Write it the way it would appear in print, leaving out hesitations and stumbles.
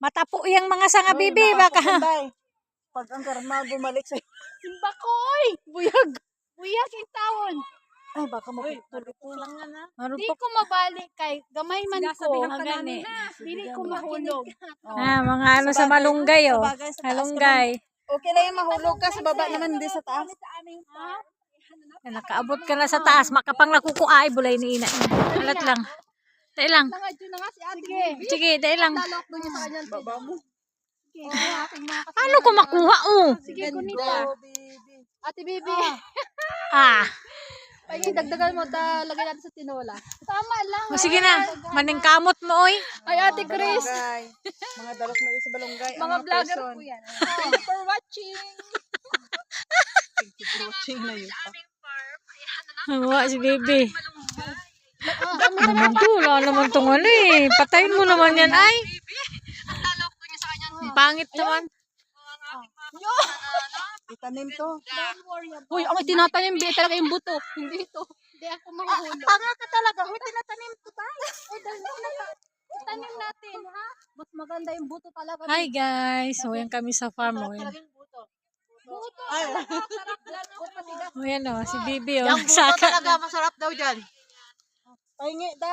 Matapo yung mga sanga, bibi. Baka. Pag ang karma bumalik sa'yo. Simbakoy! Buyag. Buyag yung taon. Ay, baka magtuloy lang nga na. Di ko mabalik kay gamay man ko. Sinasabihan ka namin, Dili ko mahulog. Mga ano sa malunggay, oh. Sabagay, sa taas Malunggay. Okay lang yung mahulog ka sa baba naman, hindi sa taas. Nakaabot ka na sa taas. Makapang nakukuay, bulay ni ina. Alat lang. Dahil lang. Nangadyo na nga si ate. Sige, dahil lang. Talok doon niya sa kanyang Baba mo. Ano ko makuha, oh? Sige, kunita. Ate Bibi. Ah. Ay, dagdagan mo, lagay natin sa tinola. Tama lang. O sige na. Maningkamot mo, oy. Ay, Ate Chris. Balonggay. Mga dalok na din sa balonggay. Mga vlogger po yan. Thank you for watching. Watching na yun. Hawa si baby. Naman to, wala naman tong ano eh. Patayin mo naman yan, ay. Ang pangit naman. Itanim to. Uy, ang itinatanim, hindi talaga yung buto. Hindi ito. Hindi ako mahulog. Tanga ka talaga. Uy, tinatanim to tayo. Tanim natin, ha? Mas maganda yung buto talaga. Hi guys. So, yan kami sa farm. O yan. Buto. Ay. Sarap lang. O yan o, si Bibi o. Yung buto talaga masarap daw dyan. Pahingi daw.